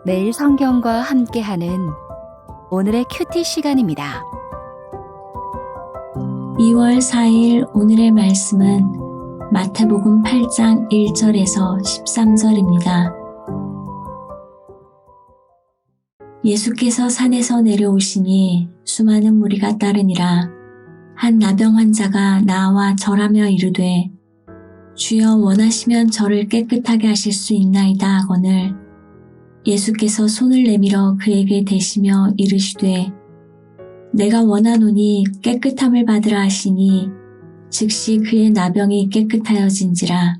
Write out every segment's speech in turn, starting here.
매일 성경과 함께하는 오늘의 큐티 시간입니다. 2월 4일 오늘의 말씀은 마태복음 8장 1절에서 13절입니다. 예수께서 산에서 내려오시니 수많은 무리가 따르니라. 한 나병 환자가 나와 절하며 이르되 주여 원하시면 저를 깨끗하게 하실 수 있나이다 하거늘 예수께서 손을 내밀어 그에게 대시며 이르시되 내가 원하노니 깨끗함을 받으라 하시니 즉시 그의 나병이 깨끗하여진지라.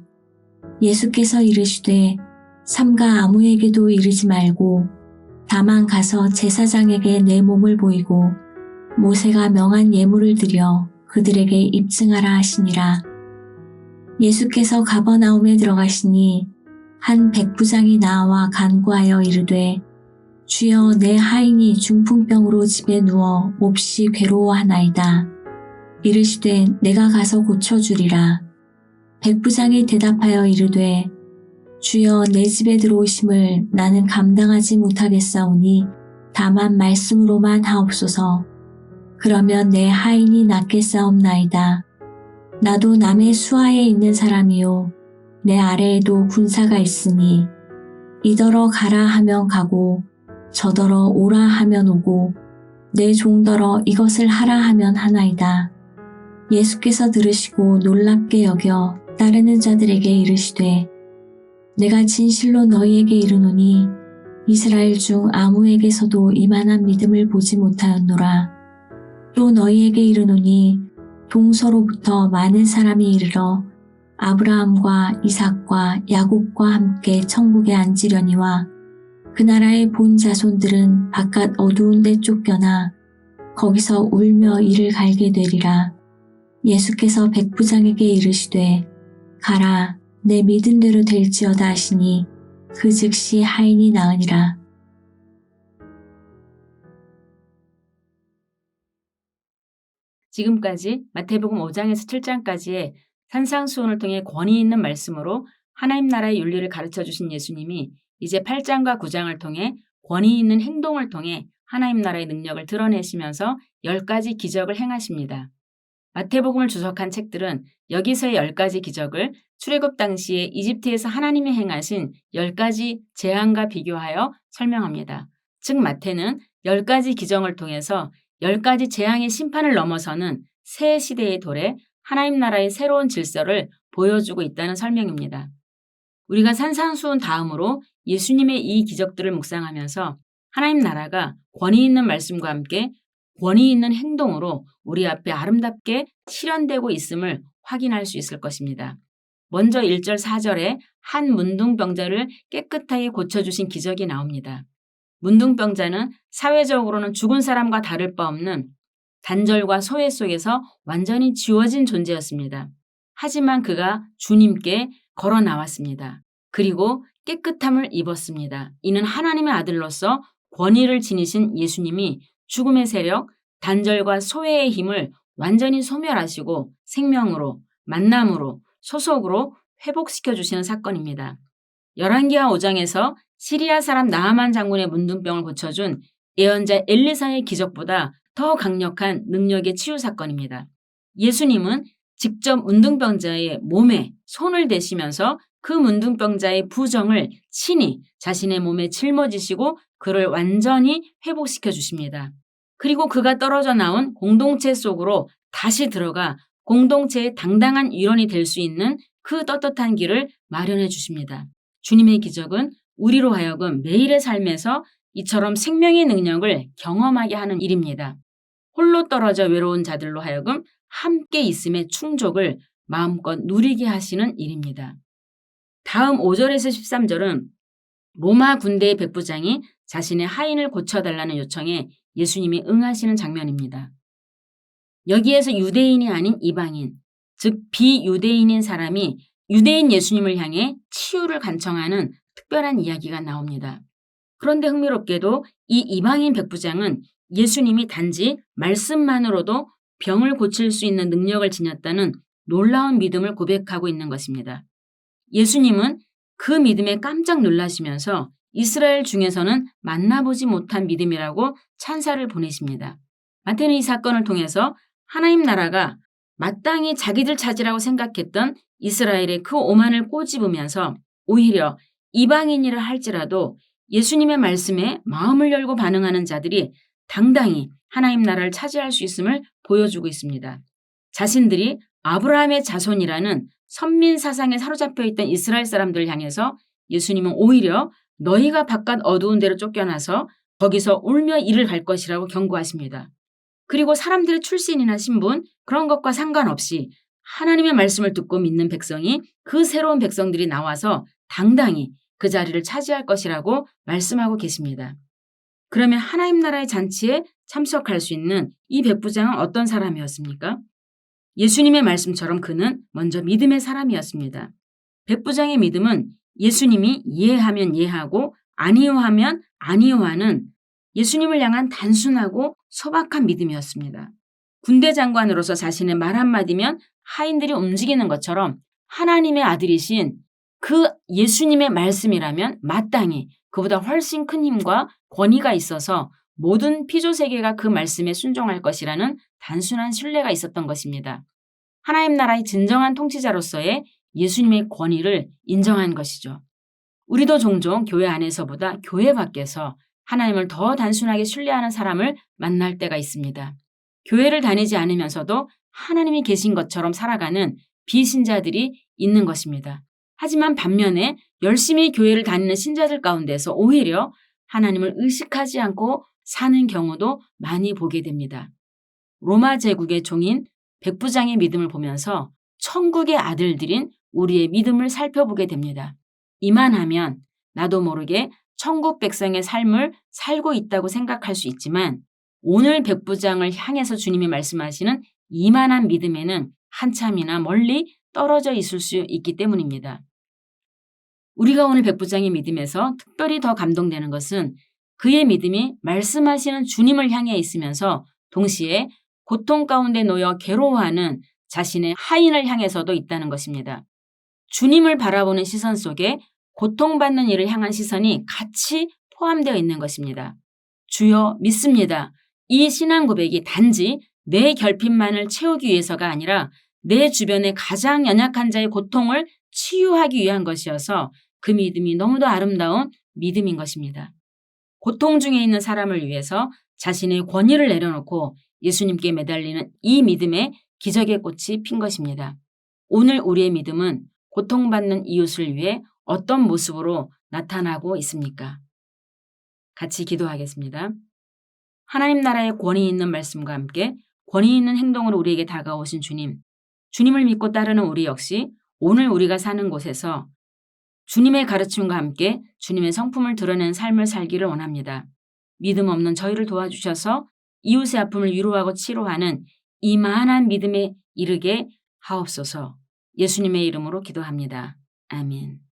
예수께서 이르시되 삼가 아무에게도 이르지 말고 다만 가서 제사장에게 내 몸을 보이고 모세가 명한 예물을 드려 그들에게 입증하라 하시니라. 예수께서 가버나움에 들어가시니 한 백부장이 나와 간구하여 이르되 주여 내 하인이 중풍병으로 집에 누워 몹시 괴로워하나이다. 이르시되 내가 가서 고쳐주리라. 백부장이 대답하여 이르되 주여 내 집에 들어오심을 나는 감당하지 못하겠사오니 다만 말씀으로만 하옵소서. 그러면 내 하인이 낫겠사옵나이다. 나도 남의 수하에 있는 사람이요 내 아래에도 군사가 있으니 이더러 가라 하면 가고 저더러 오라 하면 오고 내 종더러 이것을 하라 하면 하나이다. 예수께서 들으시고 놀랍게 여겨 따르는 자들에게 이르시되 내가 진실로 너희에게 이르노니 이스라엘 중 아무에게서도 이만한 믿음을 보지 못하였노라. 또 너희에게 이르노니 동서로부터 많은 사람이 이르러 아브라함과 이삭과 야곱과 함께 천국에 앉으려니와 그 나라의 본 자손들은 바깥 어두운 데 쫓겨나 거기서 울며 이를 갈게 되리라. 예수께서 백부장에게 이르시되 가라 내 믿은 대로 될지어다 하시니 그 즉시 하인이 나으니라. 지금까지 마태복음 5장에서 7장까지의 산상수훈을 통해 권위 있는 말씀으로 하나님 나라의 윤리를 가르쳐 주신 예수님이 이제 8장과 9장을 통해 권위 있는 행동을 통해 하나님 나라의 능력을 드러내시면서 10가지 기적을 행하십니다. 마태복음을 주석한 책들은 여기서의 10가지 기적을 출애굽 당시에 이집트에서 하나님이 행하신 10가지 재앙과 비교하여 설명합니다. 즉 마태는 10가지 기적을 통해서 10가지 재앙의 심판을 넘어서는 새 시대의 도래, 하나님 나라의 새로운 질서를 보여주고 있다는 설명입니다. 우리가 산상수훈 다음으로 예수님의 이 기적들을 묵상하면서 하나님 나라가 권위 있는 말씀과 함께 권위 있는 행동으로 우리 앞에 아름답게 실현되고 있음을 확인할 수 있을 것입니다. 먼저 1절 4절에 한 문둥병자를 깨끗하게 고쳐주신 기적이 나옵니다. 문둥병자는 사회적으로는 죽은 사람과 다를 바 없는 단절과 소외 속에서 완전히 지워진 존재였습니다. 하지만 그가 주님께 걸어 나왔습니다. 그리고 깨끗함을 입었습니다. 이는 하나님의 아들로서 권위를 지니신 예수님이 죽음의 세력, 단절과 소외의 힘을 완전히 소멸하시고 생명으로, 만남으로, 소속으로 회복시켜 주시는 사건입니다. 열왕기하 5장에서 시리아 사람 나하만 장군의 문둥병을 고쳐준 예언자 엘리사의 기적보다 더 강력한 능력의 치유 사건입니다. 예수님은 직접 문둥병자의 몸에 손을 대시면서 그 문둥병자의 부정을 친히 자신의 몸에 짊어지시고 그를 완전히 회복시켜 주십니다. 그리고 그가 떨어져 나온 공동체 속으로 다시 들어가 공동체의 당당한 일원이 될 수 있는 그 떳떳한 길을 마련해 주십니다. 주님의 기적은 우리로 하여금 매일의 삶에서 이처럼 생명의 능력을 경험하게 하는 일입니다. 홀로 떨어져 외로운 자들로 하여금 함께 있음의 충족을 마음껏 누리게 하시는 일입니다. 다음 5절에서 13절은 로마 군대의 백부장이 자신의 하인을 고쳐달라는 요청에 예수님이 응하시는 장면입니다. 여기에서 유대인이 아닌 이방인, 즉 비유대인인 사람이 유대인 예수님을 향해 치유를 간청하는 특별한 이야기가 나옵니다. 그런데 흥미롭게도 이 이방인 백부장은 예수님이 단지 말씀만으로도 병을 고칠 수 있는 능력을 지녔다는 놀라운 믿음을 고백하고 있는 것입니다. 예수님은 그 믿음에 깜짝 놀라시면서 이스라엘 중에서는 만나보지 못한 믿음이라고 찬사를 보내십니다. 마태는 이 사건을 통해서 하나님 나라가 마땅히 자기들 차지라고 생각했던 이스라엘의 그 오만을 꼬집으면서 오히려 이방인이라 할지라도 예수님의 말씀에 마음을 열고 반응하는 자들이 당당히 하나님 나라를 차지할 수 있음을 보여주고 있습니다. 자신들이 아브라함의 자손이라는 선민 사상에 사로잡혀 있던 이스라엘 사람들을 향해서 예수님은 오히려 너희가 바깥 어두운 데로 쫓겨나서 거기서 울며 이를 갈 것이라고 경고하십니다. 그리고 사람들의 출신이나 신분 그런 것과 상관없이 하나님의 말씀을 듣고 믿는 백성이 그 새로운 백성들이 나와서 당당히 그 자리를 차지할 것이라고 말씀하고 계십니다. 그러면 하나님 나라의 잔치에 참석할 수 있는 이 백부장은 어떤 사람이었습니까? 예수님의 말씀처럼 그는 먼저 믿음의 사람이었습니다. 백부장의 믿음은 예수님이 이해하면 이해하고 아니요하면 아니요하는 예수님을 향한 단순하고 소박한 믿음이었습니다. 군대 장관으로서 자신의 말 한마디면 하인들이 움직이는 것처럼 하나님의 아들이신 그 예수님의 말씀이라면 마땅히 그보다 훨씬 큰 힘과 권위가 있어서 모든 피조세계가 그 말씀에 순종할 것이라는 단순한 신뢰가 있었던 것입니다. 하나님 나라의 진정한 통치자로서의 예수님의 권위를 인정한 것이죠. 우리도 종종 교회 안에서보다 교회 밖에서 하나님을 더 단순하게 신뢰하는 사람을 만날 때가 있습니다. 교회를 다니지 않으면서도 하나님이 계신 것처럼 살아가는 비신자들이 있는 것입니다. 하지만 반면에 열심히 교회를 다니는 신자들 가운데서 오히려 하나님을 의식하지 않고 사는 경우도 많이 보게 됩니다. 로마 제국의 종인 백부장의 믿음을 보면서 천국의 아들들인 우리의 믿음을 살펴보게 됩니다. 이만하면 나도 모르게 천국 백성의 삶을 살고 있다고 생각할 수 있지만 오늘 백부장을 향해서 주님이 말씀하시는 이만한 믿음에는 한참이나 멀리 떨어져 있을 수 있기 때문입니다. 우리가 오늘 백부장의 믿음에서 특별히 더 감동되는 것은 그의 믿음이 말씀하시는 주님을 향해 있으면서 동시에 고통 가운데 놓여 괴로워하는 자신의 하인을 향해서도 있다는 것입니다. 주님을 바라보는 시선 속에 고통받는 이를 향한 시선이 같이 포함되어 있는 것입니다. 주여 믿습니다. 이 신앙 고백이 단지 내 결핍만을 채우기 위해서가 아니라 내 주변의 가장 연약한 자의 고통을 치유하기 위한 것이어서 그 믿음이 너무도 아름다운 믿음인 것입니다. 고통 중에 있는 사람을 위해서 자신의 권위를 내려놓고 예수님께 매달리는 이 믿음에 기적의 꽃이 핀 것입니다. 오늘 우리의 믿음은 고통받는 이웃을 위해 어떤 모습으로 나타나고 있습니까? 같이 기도하겠습니다. 하나님 나라의 권위 있는 말씀과 함께 권위 있는 행동으로 우리에게 다가오신 주님, 주님을 믿고 따르는 우리 역시 오늘 우리가 사는 곳에서 주님의 가르침과 함께 주님의 성품을 드러내는 삶을 살기를 원합니다. 믿음 없는 저희를 도와주셔서 이웃의 아픔을 위로하고 치료하는 이만한 믿음에 이르게 하옵소서. 예수님의 이름으로 기도합니다. 아멘.